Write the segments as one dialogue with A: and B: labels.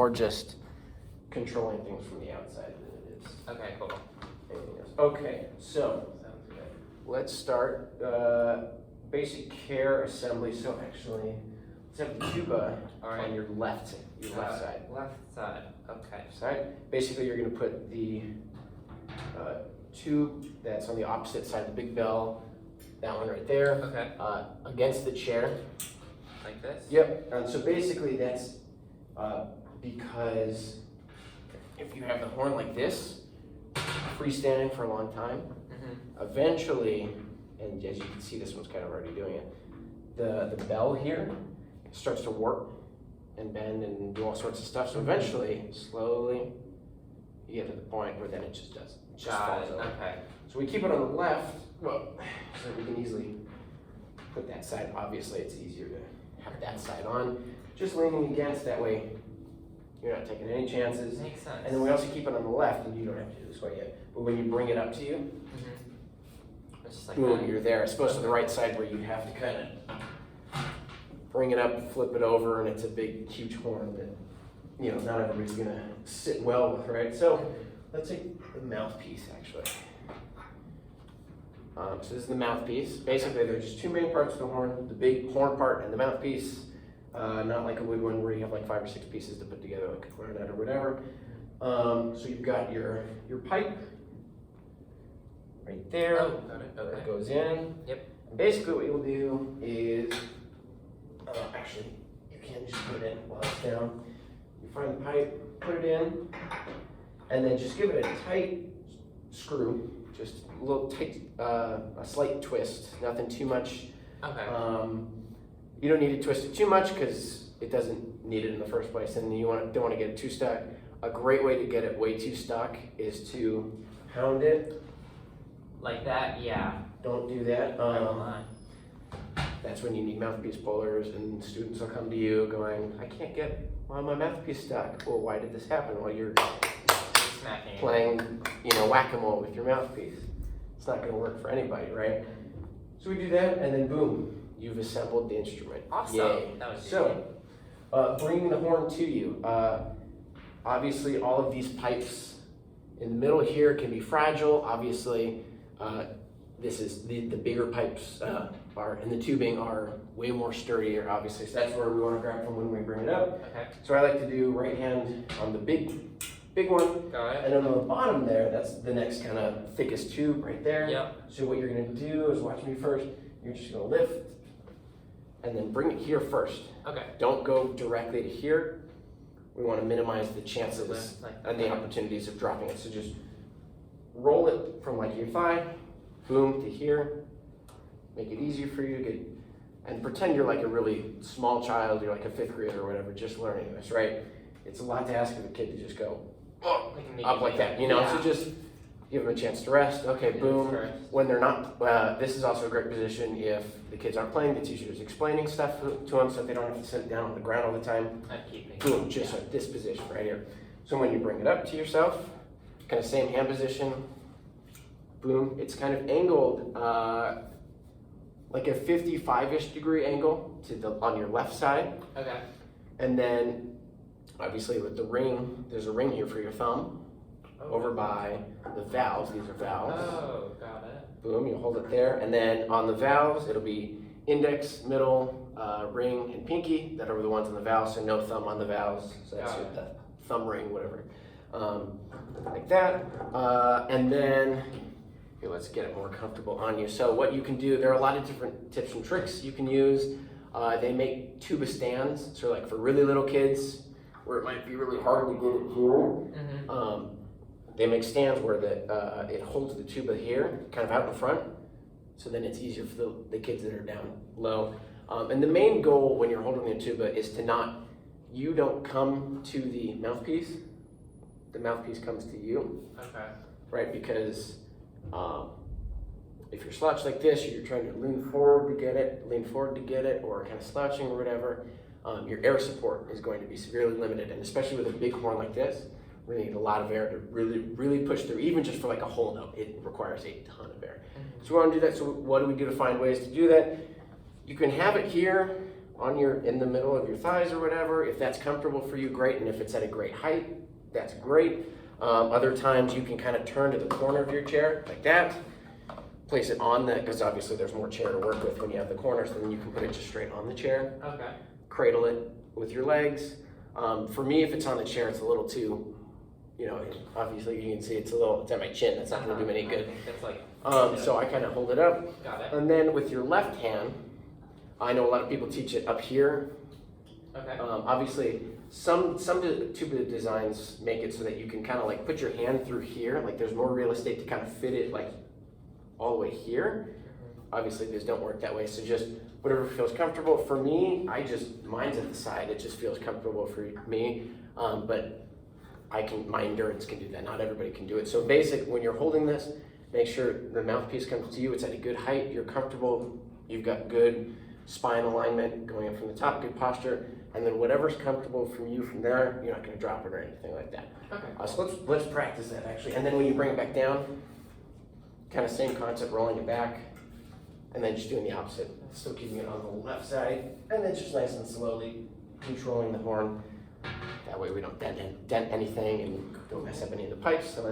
A: more just controlling things from the outside than it is
B: Okay, cool.
A: anything else. Okay, so
B: Sounds good.
A: let's start basic care assembly. So actually, let's have the tuba on your left side.
B: Left side. Okay.
A: Side. Basically, you're going to put the tube that's on the opposite side of the big bell, that one right there,
B: Okay.
A: against the chair.
B: Like this?
A: Yep. And so basically, that's because if you have the horn like this, freestanding for a long time, eventually, and as you can see, this one's kind of already doing it, the bell here starts to warp and bend and do all sorts of stuff. So eventually, slowly, you get to the point where then it just does. It just falls over.
B: Okay.
A: So we keep it on the left, well, so we can easily put that side. Obviously, it's easier to have that side on. Just leaning against, that way you're not taking any chances.
B: Makes sense.
A: And then we also keep it on the left, and you don't have to do this quite yet. But when you bring it up to you,
B: It's just like
A: boom,
B: that.
A: you're there. It's supposed to the right side where you have to kind of bring it up, flip it over, and it's a big, huge horn that, you know, not everybody's gonna sit well with, right? So let's take the mouthpiece, actually. So this is the mouthpiece. Basically, there's just two main parts of the horn, the big horn part and the mouthpiece. Not like a wood one where you have like 5 or 6 pieces to put together, like a clarinet or whatever. So you've got your pipe right there.
B: Oh, got it. Okay.
A: That goes in.
B: Yep.
A: And basically what you'll do is, actually, you can just put it in while it's down. You find the pipe, put it in, and then just give it a tight screw, just a little tight, a slight twist, nothing too much.
B: Okay.
A: You don't need to twist it too much because it doesn't need it in the first place, and you don't want to get it too stuck. A great way to get it way too stuck is to pound it.
B: Like that? Yeah.
A: Don't do that.
B: I won't lie.
A: That's when you need mouthpiece pullers, and students will come to you going, I can't get my mouthpiece stuck. Well, why did this happen? Well, you're
B: Smacking it.
A: playing, whack-a-mole with your mouthpiece. It's not going to work for anybody, right? So we do that, and then boom, you've assembled the instrument.
B: Awesome.
A: Yay.
B: That was
A: So, bringing the horn to you. Obviously, all of these pipes in the middle here can be fragile. Obviously, this is the bigger pipes and the tubing are way more sturdier, obviously. So that's where we want to grab from when we bring it up.
B: Okay.
A: So I like to do right hand on the big one.
B: Got it.
A: And then on the bottom there, that's the next kind of thickest tube right there.
B: Yep.
A: So what you're gonna do is watch me first. You're just gonna lift and then bring it here first.
B: Okay.
A: Don't go directly to here. We want to minimize the chances
B: Like
A: and the opportunities of dropping it. So just roll it from like your thigh, boom, to here. Make it easier for you to get, and pretend you're like a really small child, you're like a 5th grader or whatever, just learning this, right? It's a lot to ask of a kid to just go up like that,
B: Yeah.
A: So just give them a chance to rest. Okay, boom. When they're not, this is also a great position if the kids aren't playing, the teacher's explaining stuff to them so they don't have to sit down on the ground all the time.
B: I'm keeping.
A: Boom, just like this position right here. So when you bring it up to yourself, kind of same hand position, boom, it's kind of angled like a 55-ish degree angle on your left side.
B: Okay.
A: And then obviously with the ring, there's a ring here for your thumb. Over by the valves, these are valves.
B: Oh, got it.
A: Boom, you hold it there. And then on the valves, it'll be index, middle, ring, and pinky that are the ones on the valves, so no thumb on the valves. So that's the thumb ring, whatever. Like that. And then, here, let's get it more comfortable on you. So what you can do, there are a lot of different tips and tricks you can use. They make tuba stands, so like for really little kids, where it might be really hard to get it here. They make stands where it holds the tuba here, kind of out in front, so then it's easier for the kids that are down low. And the main goal when you're holding the tuba is to you don't come to the mouthpiece comes to you.
B: Okay.
A: Right, because if you're slouched like this, or you're trying to lean forward to get it, or kind of slouching or whatever, your air support is going to be severely limited, and especially with a big horn like this, we need a lot of air to really, really push through. Even just for like a whole note, it requires a ton of air. So we want to do that. So what do we do to find ways to do that? You can have it here, in the middle of your thighs or whatever. If that's comfortable for you, great. And if it's at a great height, that's great. Other times you can kind of turn to the corner of your chair like that. Place it on that, because obviously there's more chair to work with when you have the corners, then you can put it just straight on the chair.
B: Okay.
A: Cradle it with your legs. For me, if it's on the chair, it's a little too, obviously you can see it's at my chin. That's not going to do me any good.
B: I think that's like.
A: So I kind of hold it up.
B: Got it.
A: And then with your left hand, I know a lot of people teach it up here.
B: Okay.
A: Obviously, some tuba designs make it so that you can kind of like put your hand through here. Like there's more real estate to kind of fit it like all the way here. Obviously, these don't work that way. So just whatever feels comfortable. For me, mine's at the side. It just feels comfortable for me. But my endurance can do that. Not everybody can do it. So when you're holding this, make sure the mouthpiece comes to you. It's at a good height. You're comfortable. You've got good spine alignment going up from the top, good posture. And then whatever's comfortable from you from there, you're not going to drop it or anything like that.
B: Okay.
A: So let's practice that actually. And then when you bring it back down, kind of same concept, rolling it back, and then just doing the opposite. Still keeping it on the left side, and then just nice and slowly controlling the horn. That way we don't dent anything and don't mess up any of the pipes. So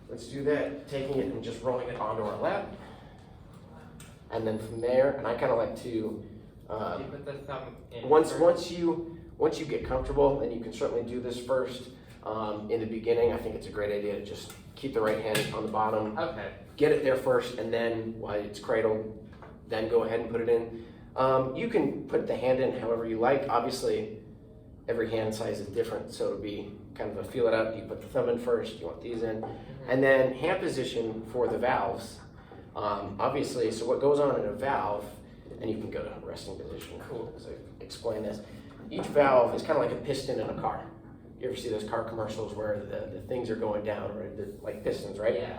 A: let's do that. Taking it and just rolling it onto our lap. And then from there, and I kind of like to,
B: You put the thumb in
A: once
B: first?
A: you get comfortable, and you can certainly do this first. In the beginning, I think it's a great idea to just keep the right hand on the bottom.
B: Okay.
A: Get it there first, and then while it's cradled, then go ahead and put it in. You can put the hand in however you like. Obviously, every hand size is different, so it'll be kind of a feel it out. You put the thumb in first, you want these in. And then hand position for the valves. Obviously, so what goes on in a valve, and you can go to resting position.
B: Cool.
A: So I explain this. Each valve is kind of like a piston in a car. You ever see those car commercials where the things are going down, right? They're like pistons, right?
B: Yeah.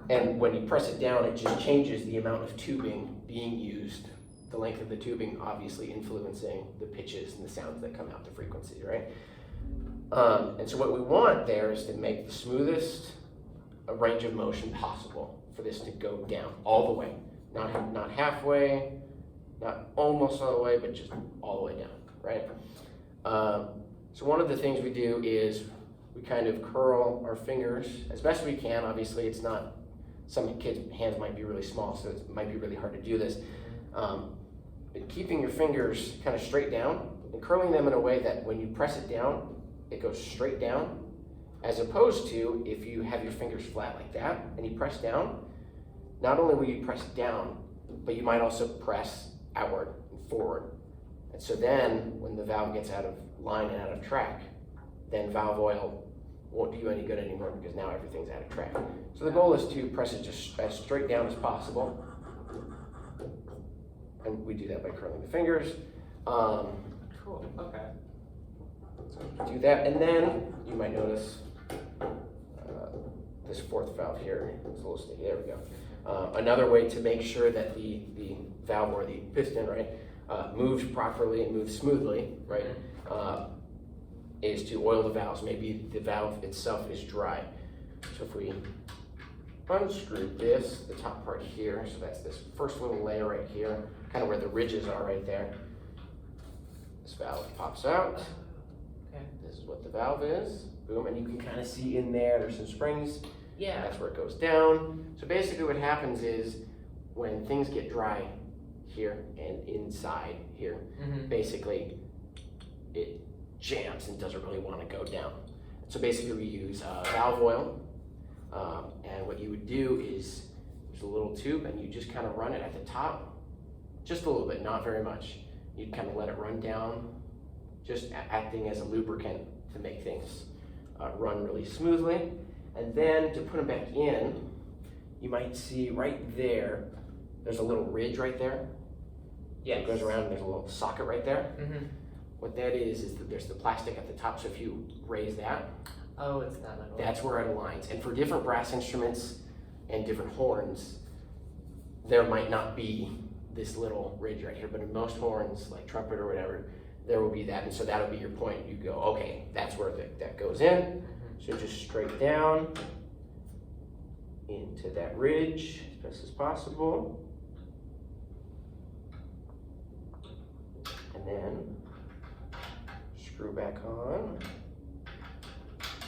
A: And when you press it down, it just changes the amount of tubing being used, the length of the tubing obviously influencing the pitches and the sounds that come out, the frequency, right? And so what we want there is to make the smoothest range of motion possible for this to go down all the way. Not halfway, not almost all the way, but just all the way down, right? So one of the things we do is we kind of curl our fingers as best we can. Obviously, it's not, some kids' hands might be really small, so it might be really hard to do this. But keeping your fingers kind of straight down and curling them in a way that when you press it down, it goes straight down, as opposed to if you have your fingers flat like that and you press down, not only will you press down, but you might also press outward and forward. And so then when the valve gets out of line and out of track, then valve oil won't do you any good anymore because now everything's out of track. So the goal is to press it just as straight down as possible. And we do that by curling the fingers.
B: Cool, okay.
A: So do that, and then you might notice this fourth valve here is a little sticky. There we go. Another way to make sure that the valve or the piston, right, moves properly and moves smoothly, right, is to oil the valves. Maybe the valve itself is dry. So if we unscrew this, the top part here, so that's this first little layer right here, kind of where the ridges are right there. This valve pops out.
B: Okay.
A: This is what the valve is. Boom, and you can kind of see in there's some springs.
B: Yeah.
A: That's where it goes down. So basically what happens is when things get dry here and inside here, basically it jams and doesn't really want to go down. So basically we use valve oil, and what you would do is there's a little tube and you just kind of run it at the top, just a little bit, not very much. You'd kind of let it run down, just acting as a lubricant to make things run really smoothly. And then to put them back in, you might see right there's a little ridge right there.
B: Yes.
A: It goes around and there's a little socket right there.
B: Mm-hmm.
A: What that is that there's the plastic at the top, so if you raise that,
B: Oh, it's that little.
A: that's where it aligns. And for different brass instruments and different horns, there might not be this little ridge right here, but in most horns, like trumpet or whatever, there will be that, and so that'll be your point. You go, okay, that's where that goes in. So just straight down into that ridge as best as possible. And then screw back on.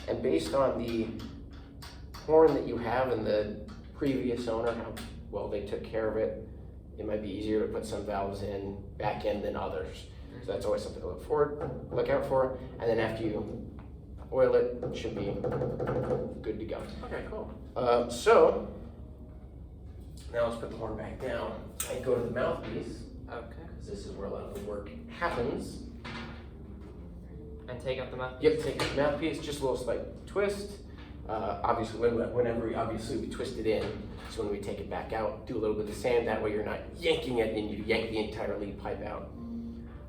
A: And based on the horn that you have and the previous owner, how well they took care of it, it might be easier to put some valves back in than others. So that's always something to look out for. And then after you oil it, it should be good to go.
B: Okay, cool.
A: So now let's put the horn back down and go to the mouthpiece,
B: Okay.
A: because this is where a lot of the work happens.
B: And take out the mouthpiece?
A: Yep, take the mouthpiece, just a little slight twist. Obviously, whenever we twist it in, so when we take it back out, do a little bit the same. That way you're not yanking it and you yank the entire lead pipe out.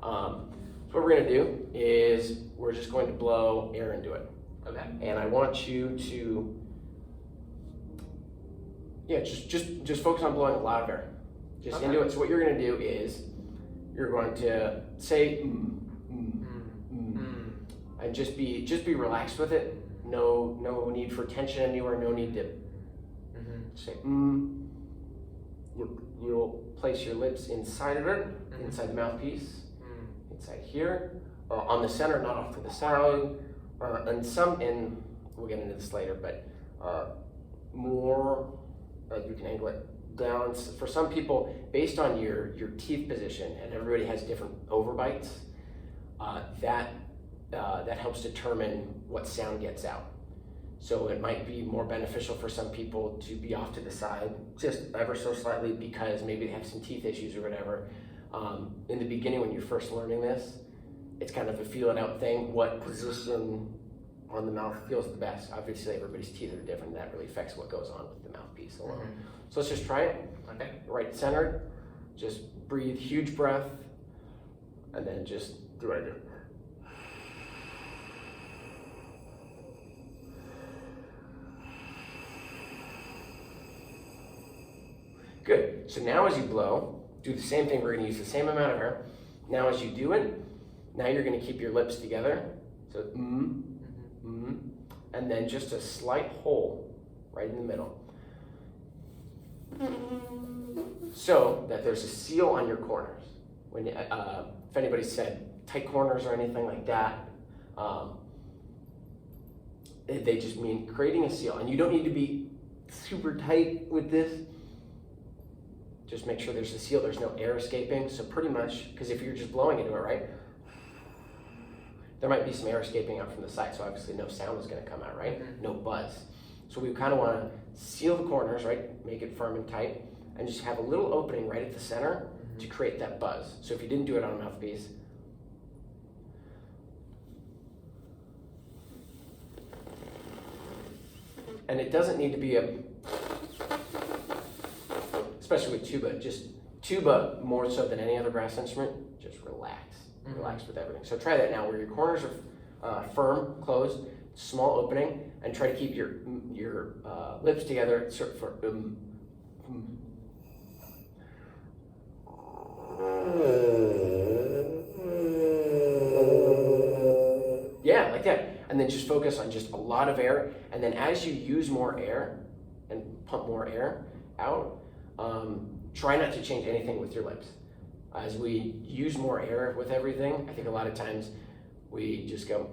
A: So what we're gonna do is we're just going to blow air into it.
B: Okay.
A: And I want you to, just focus on blowing a lot of air. Just
B: Okay.
A: into it. So what you're gonna do is you're going to say and just be relaxed with it. No need for tension anywhere. No need to say You'll place your lips inside of it, inside the mouthpiece, inside here, on the center, not off to the side, and we'll get into this later, but more you can angle it down. For some people, based on your teeth position, and everybody has different overbites, that helps determine what sound gets out. So it might be more beneficial for some people to be off to the side, just ever so slightly, because maybe they have some teeth issues or whatever. In the beginning, when you're first learning this, it's kind of a feel it out thing. What position on the mouth feels the best? Obviously, everybody's teeth are different. That really affects what goes on with the mouthpiece alone. So let's just try it.
B: Okay.
A: Right centered. Just breathe, huge breath, and then just do what I do. Good. So now as you blow, do the same thing. We're going to use the same amount of air. Now as you do it, now you're going to keep your lips together. So and then just a slight hole right in the middle. So that there's a seal on your corners. When if anybody said tight corners or anything like that, they just mean creating a seal. And you don't need to be super tight with this. Just make sure there's a seal, there's no air escaping. So pretty much, because if you're just blowing into it, right, there might be some air escaping out from the side, so obviously no sound is gonna come out, right? No buzz. So we kind of wanna seal the corners, right? Make it firm and tight, and just have a little opening right at the center to create that buzz. So if you didn't do it on a mouthpiece, and it doesn't need to be especially with tuba, just tuba more so than any other brass instrument, just relax. Relax with everything. So try that now where your corners are firm, closed, small opening, and try to keep your lips together for yeah, like that. And then just focus on just a lot of air. And then as you use more air and pump more air out, try not to change anything with your lips. As we use more air with everything, I think a lot of times we just go,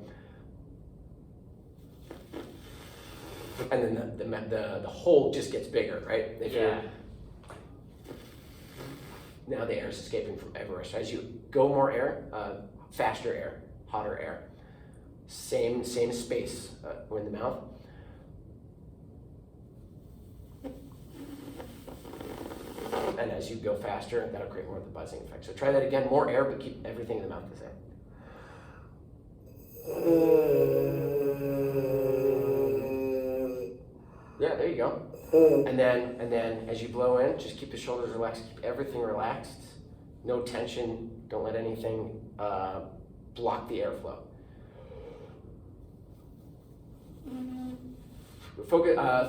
A: and then the hole just gets bigger, right? Now the air is escaping from everywhere. So as you go more air, faster air, hotter air, same space in the mouth. And as you go faster, that'll create more of the buzzing effect. So try that again, more air, but keep everything in the mouth the same. Yeah, there you go. And then as you blow in, just keep the shoulders relaxed, keep everything relaxed. No tension, don't let anything block the airflow.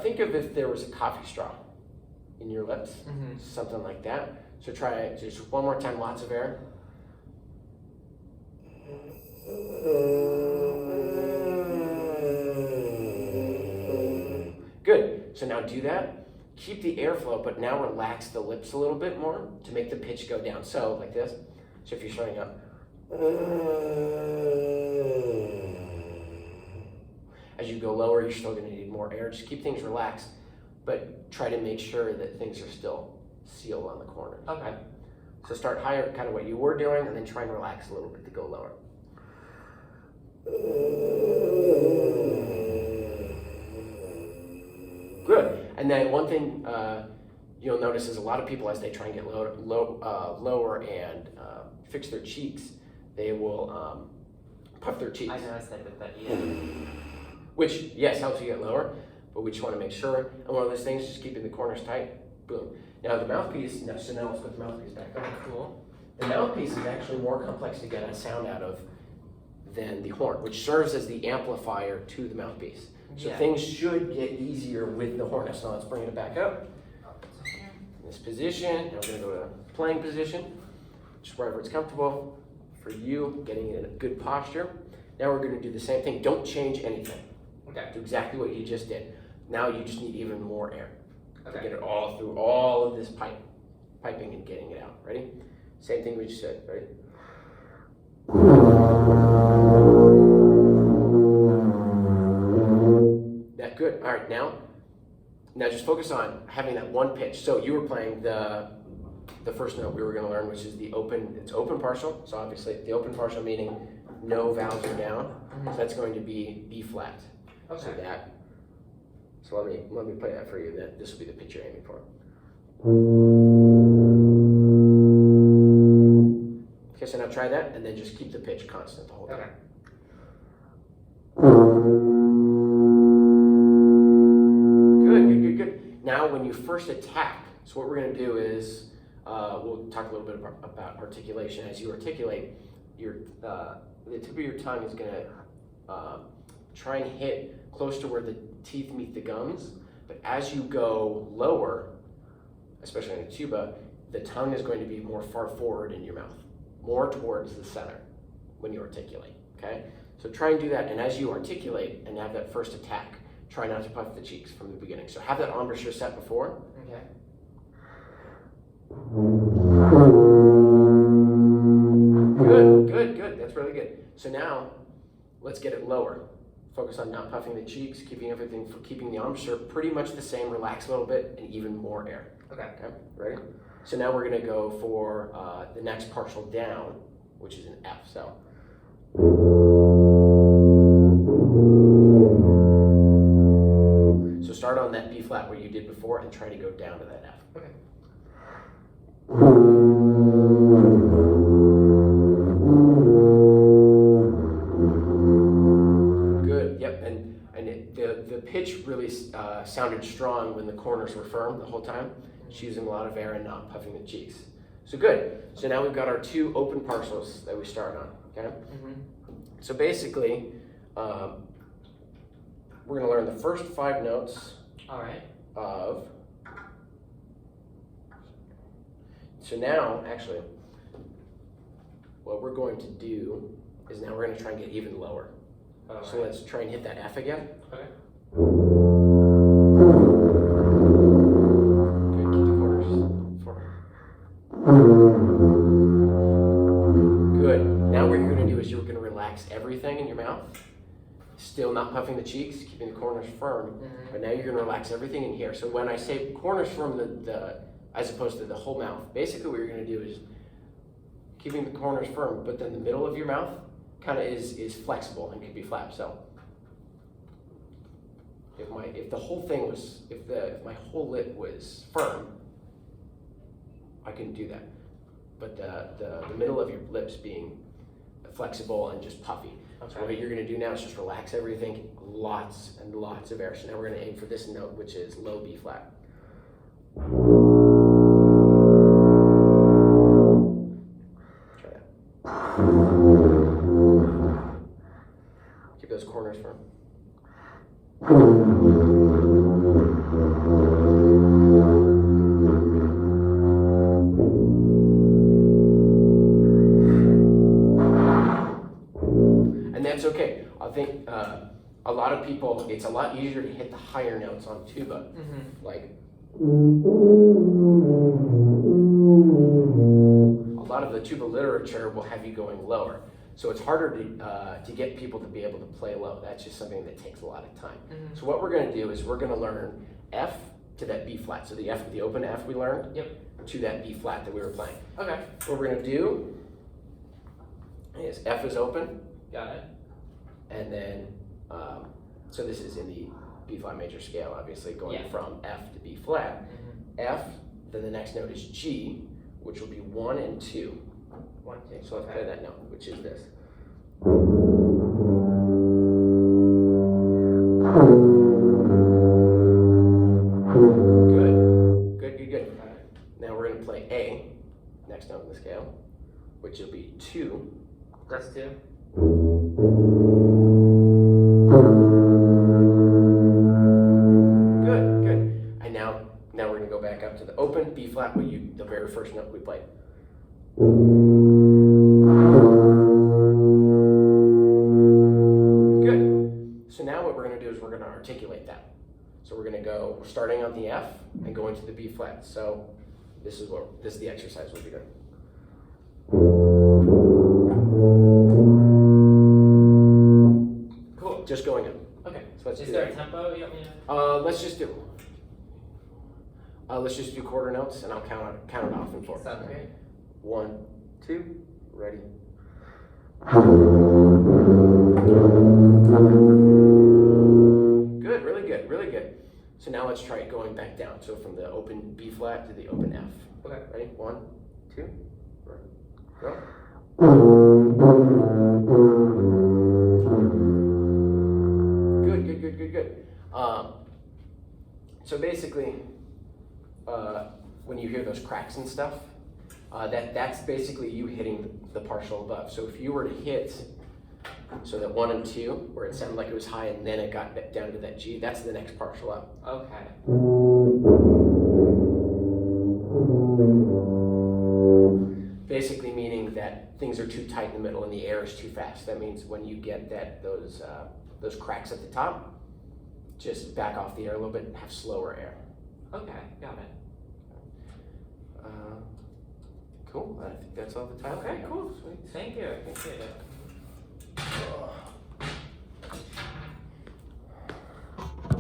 A: Think of if there was a coffee straw in your lips, something like that. So try just one more time, lots of air. Good, so now do that. Keep the airflow, but now relax the lips a little bit more to make the pitch go down. So like this, so if you're starting up, As you go lower, you're still going to need more air. Just keep things relaxed, but try to make sure that things are still sealed on the corners.
B: Okay.
A: So start higher, kind of what you were doing, and then try and relax a little bit to go lower. Good. And then one thing you'll notice is a lot of people, as they try and get lower and fix their cheeks, they will puff their cheeks.
B: I noticed that with that, yeah.
A: Which, yes, helps you get lower, but we just want to make sure. And one of those things, just keeping the corners tight. Boom. Now the mouthpiece, so now let's put the mouthpiece back on.
B: Cool.
A: The mouthpiece is actually more complex to get a sound out of than the horn, which serves as the amplifier to the mouthpiece. So things should get easier with the horn. So let's bring it back up. In this position, now we're going to go to playing position, just wherever it's comfortable for you, getting in a good posture. Now we're going to do the same thing. Don't change anything.
B: Okay.
A: Do exactly what you just did. Now you just need even more air to
B: Okay.
A: get it all through all of this piping and getting it out. Ready? Same thing we just said. Ready? That good. All right. Now just focus on having that one pitch. So you were playing the first note we were going to learn, which is the open. It's open partial. So obviously the open partial meaning no vowels are down. So that's going to be B flat.
B: Okay.
A: So let me play that for you. That this will be the pitch you're aiming for. Okay, so now try that, and then just keep the pitch constant the whole time.
B: Okay.
A: Good. Now, when you first attack, so what we're going to do is we'll talk a little bit about articulation. As you articulate, the tip of your tongue is going to try and hit close to where the teeth meet the gums, but as you go lower, especially in a tuba, the tongue is going to be more far forward in your mouth, more towards the center when you articulate, okay? So try and do that, and as you articulate and have that first attack, try not to puff the cheeks from the beginning. So have that embouchure set before.
B: Okay.
A: Good, that's really good. So now, let's get it lower. Focus on not puffing the cheeks, keeping the embouchure pretty much the same, relax a little bit, and even more air.
B: Okay.
A: Ready? So now we're gonna go for the next partial down, which is an F, so. So start on that B flat where you did before and try to go down to that F.
B: Okay.
A: Good, yep, and the pitch really sounded strong when the corners were firm the whole time. She's using a lot of air and not puffing the cheeks. So good. So now we've got our two open partials that we start on, okay? So basically, we're gonna learn the first 5 notes
B: All right.
A: of. So now, actually, what we're going to do is now we're going to try and get even lower. So let's try and hit that F again.
B: Okay.
A: Good, keep the corners forward. Good. Now what you're going to do is you're going to relax everything in your mouth. Still not puffing the cheeks, keeping the corners firm. But now you're going to relax everything in here. So when I say corners firm, as opposed to the whole mouth, basically what you're going to do is keeping the corners firm, but then the middle of your mouth kind of is flexible and can be flapped. So if my whole lip was firm, I couldn't do that. But the middle of your lips being flexible and just puffy.
B: Okay.
A: So what you're going to do now is just relax everything, lots and lots of air. So now we're going to aim for this note, which is low B flat. Try that. Keep those corners firm. And that's okay. I think a lot of people, it's a lot easier to hit the higher notes on tuba. Like, a lot lot of the tuba literature will have you going lower. So it's harder to get people to be able to play low. That's just something that takes a lot of time.
B: Mm-hmm.
A: So what we're going to do is we're going to learn F to that B flat. So the F, the open F we learned, to that B flat that we were playing.
B: Okay.
A: What we're going to do is F is open,
B: Got it.
A: and then, so this is in the B flat major scale, obviously, going from F to B flat.
B: Mm-hmm.
A: F, then the next note is G, which will be 1 and 2.
B: 1, 2.
A: So let's play that note, which is this. Good. Now we're going to play A, next note in the scale, which will be 2.
B: That's 2.
A: Good. And now we're going to go back up to the open B flat, the very first note we played. Good. So now what we're going to do is we're going to articulate that. So we're going to go starting on the F and going to the B flat. So this is the exercise we'll be doing.
B: Cool.
A: Just going up.
B: Okay.
A: So let's
B: Is
A: do
B: there
A: that.
B: a tempo you want me to?
A: Let's just do quarter notes, and I'll count it off in 4.
B: Sounds great.
A: 1, 2, ready. Good, really good. So now let's try it going back down. So from the open B flat to the open F.
B: Okay.
A: Ready? 1, 2, go. Good. So basically, when you hear those cracks and stuff, that's basically you hitting the partial above. So if you were to hit, so that 1 and 2, where it sounded like it was high and then it got down to that G, that's the next partial up.
B: Okay.
A: Basically meaning that things are too tight in the middle and the air is too fast. That means when you get those cracks at the top, just back off the air a little bit and have slower air.
B: Okay, got it.
A: Cool. I think that's all the time.
B: Okay, cool.
A: Sweet.
B: Thank you. I appreciate it.